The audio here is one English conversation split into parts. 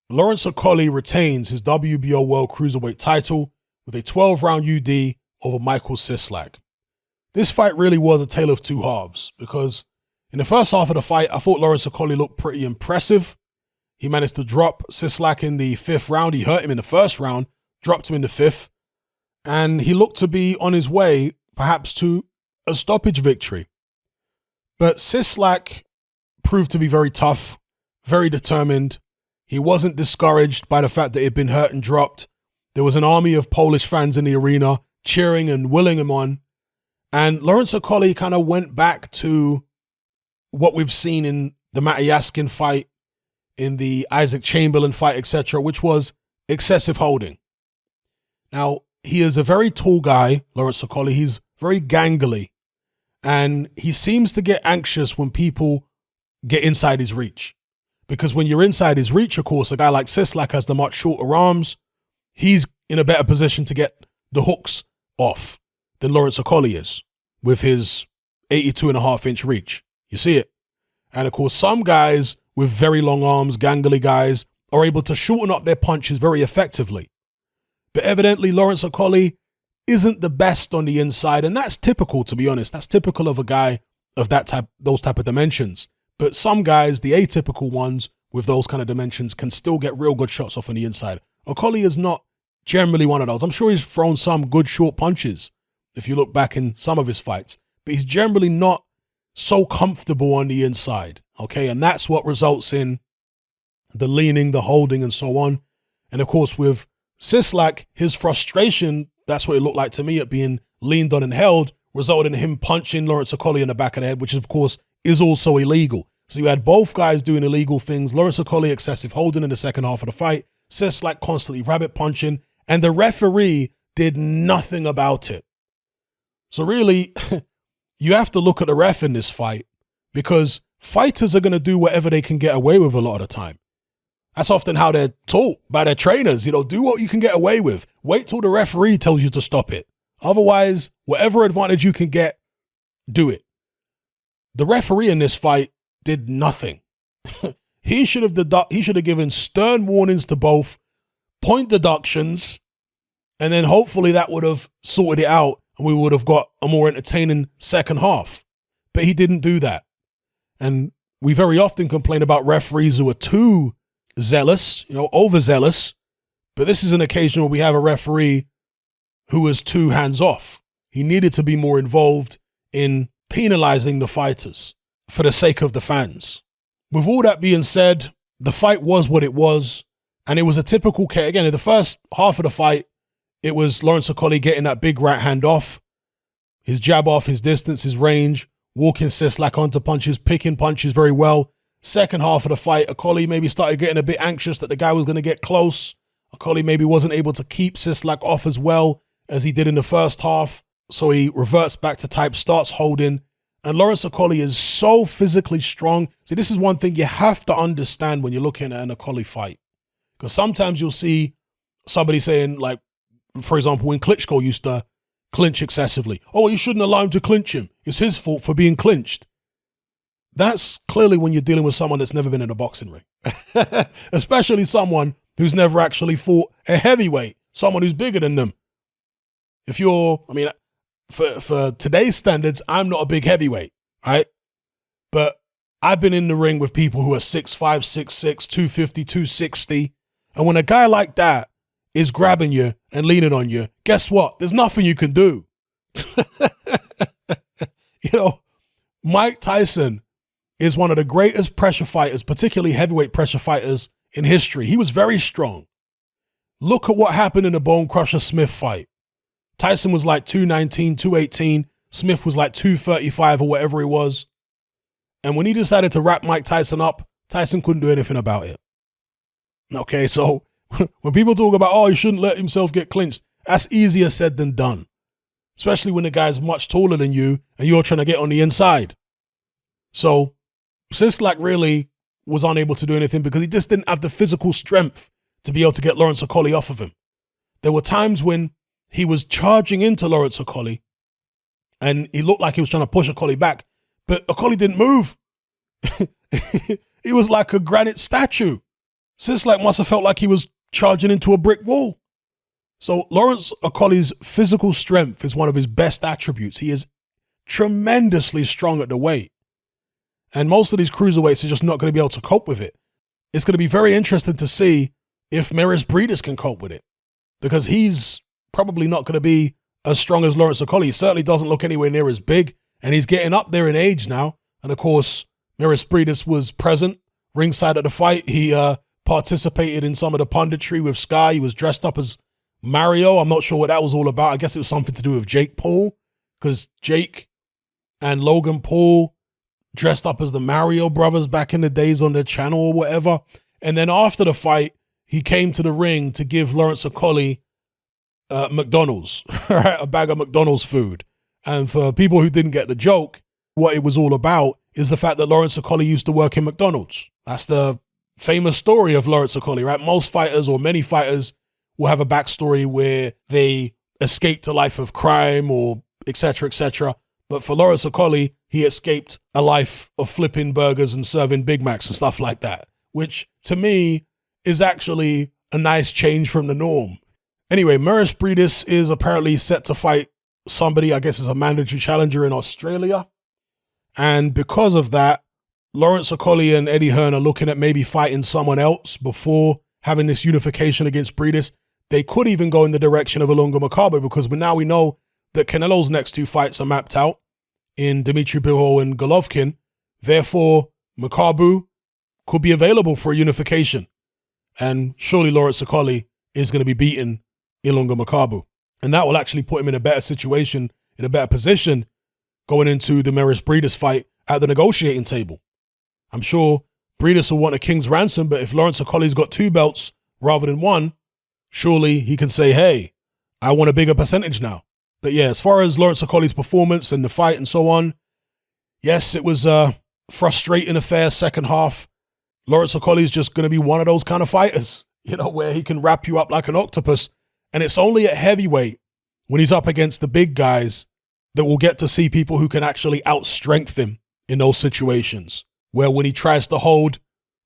Lawrence Okolie retains his WBO World Cruiserweight title with a 12-round UD over Michal Cieslak. This fight really was a tale of two halves because in the first half of the fight, I thought Lawrence Okolie looked pretty impressive. He managed to drop Cieslak in the 5th round. He hurt him in the 1st round, dropped him in the 5th, and he looked to be on his way perhaps to a stoppage victory. But Cieslak proved to be very tough, very determined. He wasn't discouraged by the fact that he'd been hurt and dropped. There was an army of Polish fans in the arena cheering and willing him on. And Lawrence Okolie kind of went back to what we've seen in the Matyaskin fight, in the Isaac Chamberlain fight, etc., which was excessive holding. Now, he is a very tall guy, Lawrence Okolie. He's very gangly. And he seems to get anxious when people get inside his reach. Because when you're inside his reach, of course, a guy like Cieslak has the much shorter arms. He's in a better position to get the hooks off than Lawrence Okolie is with his 82.5-inch reach. You see it. And of course, some guys with very long arms, gangly guys, are able to shorten up their punches very effectively. But evidently, Lawrence Okolie isn't the best on the inside, and that's typical, to be honest. That's typical of a guy of those type of dimensions. But some guys, the atypical ones with those kind of dimensions, can still get real good shots off on the inside. Okolie is not generally one of those. I'm sure he's thrown some good short punches if you look back in some of his fights, but he's generally not so comfortable on the inside, okay? And that's what results in the leaning, the holding, and so on. And of course, with Cieslak, his frustration, that's what it looked like to me, at being leaned on and held, resulted in him punching Lawrence Okolie in the back of the head, which of course is also illegal. So you had both guys doing illegal things. Lawrence Okolie excessive holding in the second half of the fight, Cieslak constantly rabbit punching, and the referee did nothing about it. So really, you have to look at the ref in this fight, because fighters are going to do whatever they can get away with a lot of the time. That's often how they're taught by their trainers. You know, do what you can get away with. Wait till the referee tells you to stop it. Otherwise, whatever advantage you can get, do it. The referee in this fight did nothing. He should have given stern warnings to both, point deductions, and then hopefully that would have sorted it out and we would have got a more entertaining second half. But he didn't do that. And we very often complain about referees who are too zealous, overzealous. But this is an occasion where we have a referee who was too hands-off. He needed to be more involved in penalizing the fighters for the sake of the fans. With all that being said, the fight was what it was. And it was a typical case. Again, in the first half of the fight, it was Lawrence Okolie getting that big right hand off, his jab off, his distance, his range, walking Cieslak onto punches, picking punches very well. Second half of the fight, Okolie maybe started getting a bit anxious that the guy was going to get close. Okolie maybe wasn't able to keep Cieslak off as well as he did in the first half. So he reverts back to type, starts holding. And Lawrence Okolie is so physically strong. See, this is one thing you have to understand when you're looking at an Okolie fight. Because sometimes you'll see somebody saying, like, for example, when Klitschko used to clinch excessively. Oh, you shouldn't allow him to clinch him. It's his fault for being clinched. That's clearly when you're dealing with someone that's never been in a boxing ring. Especially someone who's never actually fought a heavyweight, someone who's bigger than them. If you're, for today's standards, I'm not a big heavyweight, right? But I've been in the ring with people who are 6'5", 6'6", 250, 260. And when a guy like that is grabbing you and leaning on you, guess what? There's nothing you can do. Mike Tyson is one of the greatest pressure fighters, particularly heavyweight pressure fighters in history. He was very strong. Look at what happened in the Bone Crusher Smith fight. Tyson was like 219, 218. Smith was like 235 or whatever he was. And when he decided to wrap Mike Tyson up, Tyson couldn't do anything about it. Okay, so when people talk about, oh, he shouldn't let himself get clinched, that's easier said than done. Especially when the guy's much taller than you and you're trying to get on the inside. So Cieslak really was unable to do anything because he just didn't have the physical strength to be able to get Lawrence Okolie off of him. There were times when he was charging into Lawrence Okolie and he looked like he was trying to push Okolie back, but Okolie didn't move. He was like a granite statue. Cieslak must have felt like he was charging into a brick wall. So Lawrence Okolie's physical strength is one of his best attributes. He is tremendously strong at the weight. And most of these cruiserweights are just not going to be able to cope with it. It's going to be very interesting to see if Maris Breedis can cope with it, because he's probably not going to be as strong as Lawrence Okolie. He certainly doesn't look anywhere near as big, and he's getting up there in age now. And of course, Maris Breedis was present ringside at the fight. He participated in some of the punditry with Sky. He was dressed up as Mario. I'm not sure what that was all about. I guess it was something to do with Jake Paul, because Jake and Logan Paul dressed up as the Mario brothers back in the days on their channel or whatever. And then after the fight, he came to the ring to give Lawrence Okolie McDonald's, right? A bag of McDonald's food. And for people who didn't get the joke, what it was all about is the fact that Lawrence Okolie used to work in McDonald's. That's the famous story of Lawrence Okolie, right? Most fighters, or many fighters, will have a backstory where they escaped a life of crime or etc., etc. But for Lawrence Okolie, he escaped a life of flipping burgers and serving Big Macs and stuff like that, which to me is actually a nice change from the norm. Anyway, Maris Breedis is apparently set to fight somebody, I guess is a mandatory challenger in Australia. And because of that, Lawrence Okolie and Eddie Hearn are looking at maybe fighting someone else before having this unification against Breedis. They could even go in the direction of Ilunga Makabu, because now we know that Canelo's next two fights are mapped out in Dimitri Bivol and Golovkin. Therefore, Makabu could be available for a unification. And surely Lawrence Okolie is going to be beating Ilunga Makabu. And that will actually put him in a better situation, in a better position, going into the Maris Breedis fight at the negotiating table. I'm sure Breedis will want a king's ransom, but if Lawrence Okolie's got two belts rather than one, surely he can say, hey, I want a bigger percentage now. But yeah, as far as Lawrence Okolie's performance and the fight and so on, yes, it was a frustrating affair second half. Lawrence Okolie is just going to be one of those kind of fighters, where he can wrap you up like an octopus. And it's only at heavyweight, when he's up against the big guys, that we'll get to see people who can actually outstrength him in those situations, where when he tries to hold,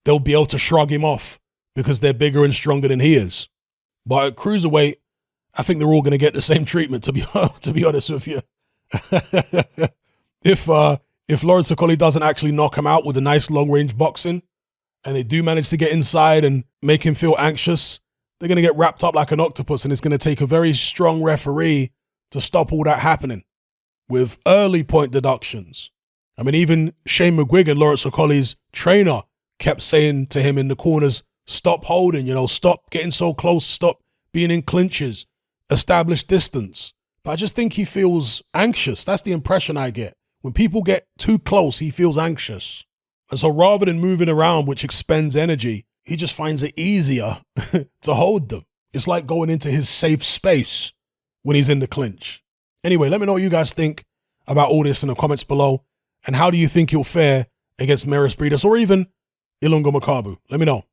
they'll be able to shrug him off because they're bigger and stronger than he is. But at cruiserweight, I think they're all going to get the same treatment, to be honest with you. If Lawrence Okolie doesn't actually knock him out with a nice long-range boxing, and they do manage to get inside and make him feel anxious, they're going to get wrapped up like an octopus, and it's going to take a very strong referee to stop all that happening with early point deductions. I mean, even Shane McGuigan, Lawrence Okolie's trainer, kept saying to him in the corners, stop holding, stop getting so close, stop being in clinches, establish distance. But I just think he feels anxious. That's the impression I get. When people get too close, he feels anxious. And so rather than moving around, which expends energy, he just finds it easier to hold them. It's like going into his safe space when he's in the clinch. Anyway, let me know what you guys think about all this in the comments below. And how do you think he'll fare against Maris Breedis or even Ilunga Makabu? Let me know.